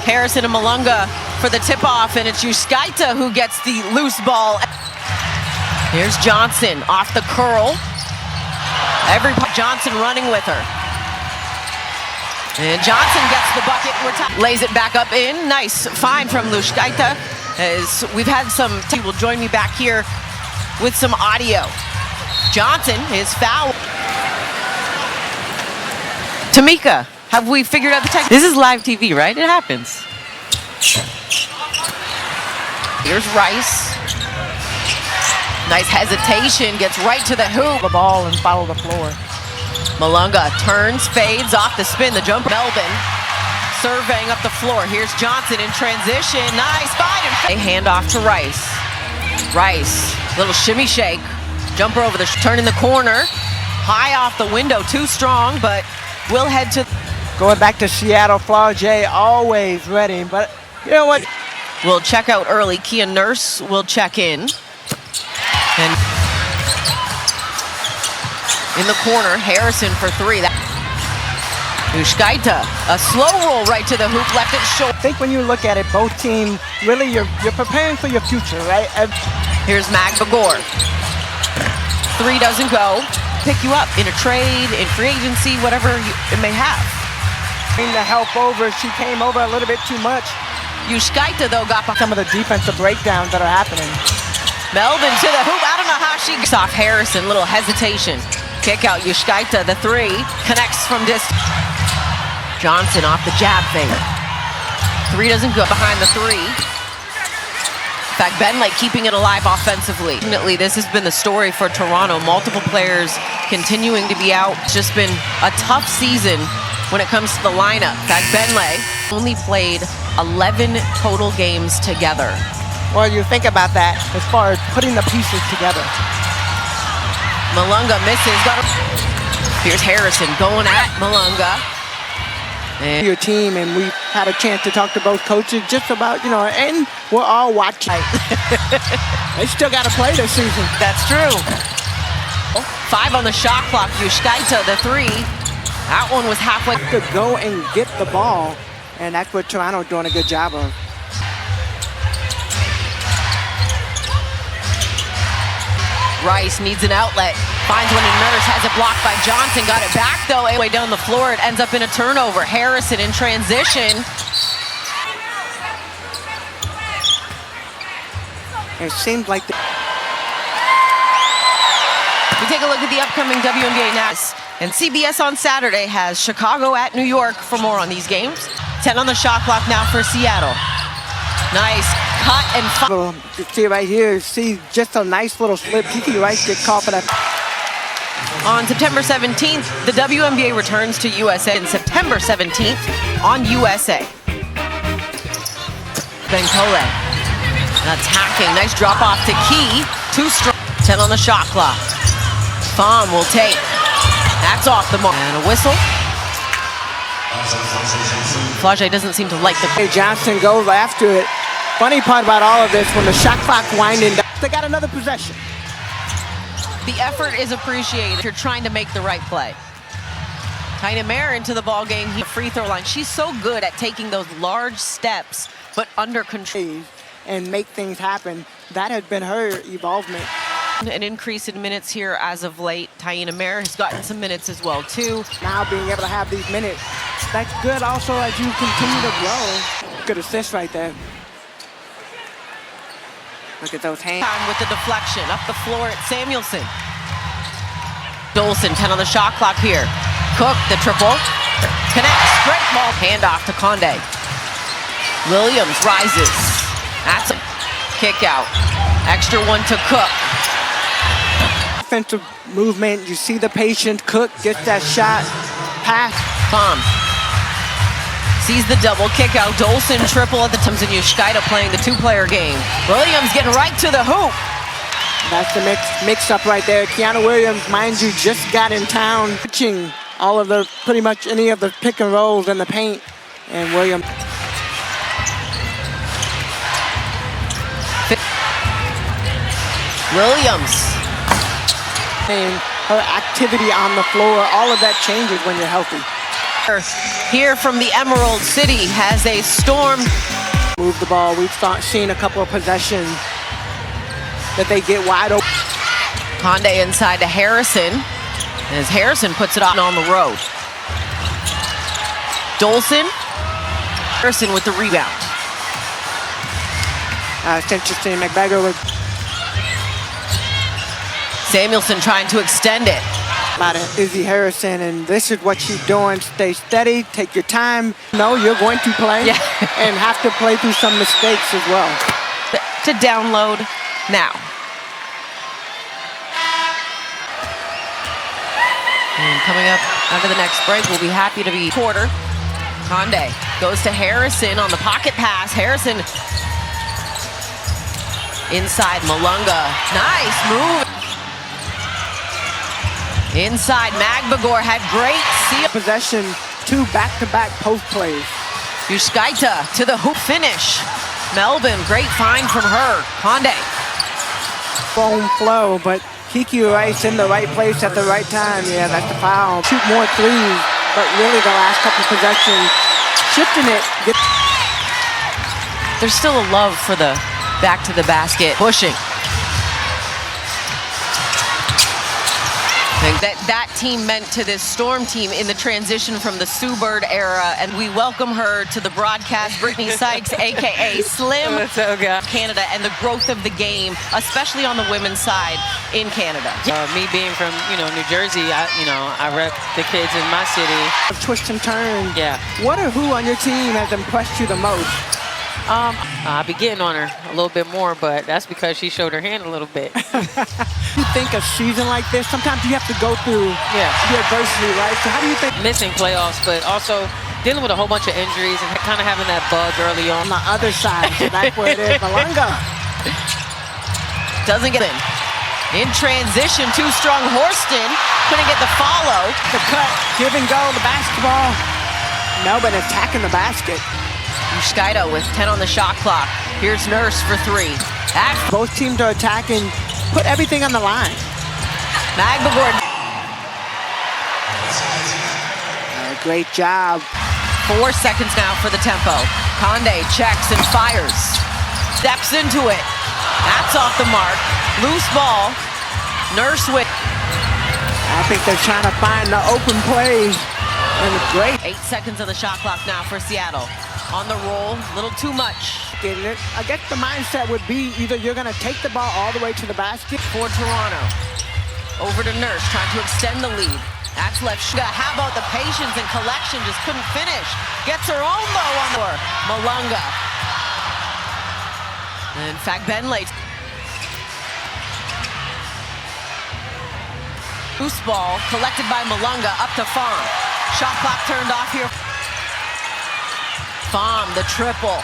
Harrison and Malunga for the tip-off, and it's Yuskaita who gets the loose ball. Here's Johnson off the curl. Johnson running with her. And Johnson gets the bucket. Lays it back up in. Nice find from Yuskaita. As we've had some, will join me back here with some audio. Johnson is fouled. Tamika, have we figured out the tech? This is live TV, right? It happens. Here's Rice. Nice hesitation, gets right to the hoop. The ball and follow the floor. Malunga turns, fades off the spin, the jumper. Melvin surveying up the floor. Here's Johnson in transition. Nice find. A handoff to Rice. Rice, little shimmy shake. Jumper over the turn in the corner. High off the window, too strong, but we'll head to. Going back to Seattle, Flaugier always ready, but you know what? We'll check out early. Kia Nurse will check in. And in the corner, Harrison for three. Yuskaita, a slow roll right to the hoop, left it short. I think when you look at it, both teams, really you're preparing for your future, right? Here's Magbagor. Three doesn't go. Pick you up in a trade, in free agency, whatever it may have. The help over, she came over a little bit too much. Yuskaita, though, got some of the defensive breakdowns that are happening. Melvin to the hoop. I don't know how she gets off Harrison. Little hesitation. Kick out Yuskaita. The three connects from distance. Johnson off the jab fake. Three doesn't go behind the three. In fact, Benley keeping it alive offensively. Definitely, this has been the story for Toronto. Multiple players continuing to be out. It's just been a tough season when it comes to the lineup. In fact, Benley only played 11 total games together. Well, you think about that as far as putting the pieces together. Malunga misses. Here's Harrison going at Malunga. And your team, and we've had a chance to talk to both coaches just about, you know, and we're all watching. They still got to play this season. That's true. 5 on the shot clock. Yuskaita, the three. That one was halfway. To go and get the ball, and that's what Toronto's doing a good job of. Rice needs an outlet, finds one in Nurse, has it blocked by Johnson, got it back though, way down the floor, it ends up in a turnover. Harrison in transition. It seems like we take a look at the upcoming WNBA now. And CBS on Saturday has Chicago at New York for more on these games. 10 on the shot clock now for Seattle. Nice cut and fire. You see right here, see just a nice little slip. Kiki Rice gets called for that. On September 17th, the WNBA returns to USA. And September 17th on USA. Bencole attacking. Nice drop off to Key. Too strong. 10 on the shot clock. Pham will take. That's off the mark. And a whistle. Flaugier doesn't seem to like the. Hey, Johnson goes after it. Funny part about all of this, when the shot clock winding down, they got another possession. The effort is appreciated. You're trying to make the right play. Taina Mare into the ball game. Free throw line. She's so good at taking those large steps, but under control. And make things happen. That has been her involvement. An increase in minutes here as of late. Taina Mare has gotten some minutes as well too. Now being able to have these minutes, that's good also as you continue to grow. Good assist right there. Look at those hands. With the deflection up the floor at Samuelson. Dolson, 10 on the shot clock here. Cook, the triple. Connects, straight ball. Handoff to Conde. Williams rises. That's a kick out. Extra one to Cook. Offensive movement, you see the patient. Cook gets that shot. Pass. Pham sees the double kick out. Dolson triple at the times, and Yuskaita playing the two-player game. Williams getting right to the hoop. That's the mix up right there. Kiana Williams, mind you, just got in town, pitching all of the pretty much any of the pick and rolls in the paint, and Williams. And her activity on the floor, all of that changes when you're healthy. Here from the Emerald City has a storm. Move the ball. We've seen a couple of possessions that they get wide open. Conde inside to Harrison. As Harrison puts it on the road. Dolson. Harrison with the rebound. It's interesting. McBagger with Samuelson trying to extend it. about Izzy Harrison, and this is what she's doing. Stay steady, take your time. No, you're going to play and have to play through some mistakes as well. To download now. And coming up after the next break, we'll be happy to be quarter. Conde goes to Harrison on the pocket pass. Harrison inside Malunga. Nice move. Inside, Magbagor had great seal. Possession, 2 back-to-back post plays. Yushkaita to the hoop finish. Melvin, great find from her. Conde. Phone flow, but Kiki Rice in the right place at the right time. Yeah, that's the foul. Shoot more threes, but really the last couple possessions, shifting it. There's still a love for the back to the basket pushing. That team meant to this Storm team in the transition from the Sue Bird era, and we welcome her to the broadcast, Brittany Sykes, aka Slim, Canada, and the growth of the game, especially on the women's side in Canada. Me being from New Jersey, I rep the kids in my city. Twist and turn. Yeah. What or who on your team has impressed you the most? I'll be getting on her a little bit more, but that's because she showed her hand a little bit. You think a season like this, sometimes you have to go through the adversity, right? So how do you think? Missing playoffs, but also dealing with a whole bunch of injuries and kind of having that bug early on. On the other side, so that's where it is. Malunga. Doesn't get in. In transition, too strong. Horston couldn't get the follow. The cut, give and go, the basketball. Melbourne attacking the basket. Yushkaita with 10 on the shot clock. Here's Nurse for 3. Both teams are attacking, put everything on the line. Magbagor. Great job. 4 seconds now for the tempo. Conde checks and fires. Steps into it. That's off the mark. Loose ball. Nurse with. I think they're trying to find the open plays. And it's great. 8 seconds on the shot clock now for Seattle. On the roll, a little too much. Getting it. I guess the mindset would be either you're going to take the ball all the way to the basket. For Toronto. Over to Nurse, trying to extend the lead. That's left. How about the patience and collection? Just couldn't finish. Gets her own though on the Malunga. In fact, Benley. Loose ball collected by Malunga up to Fahm. Shot clock turned off here. Fahm, the triple.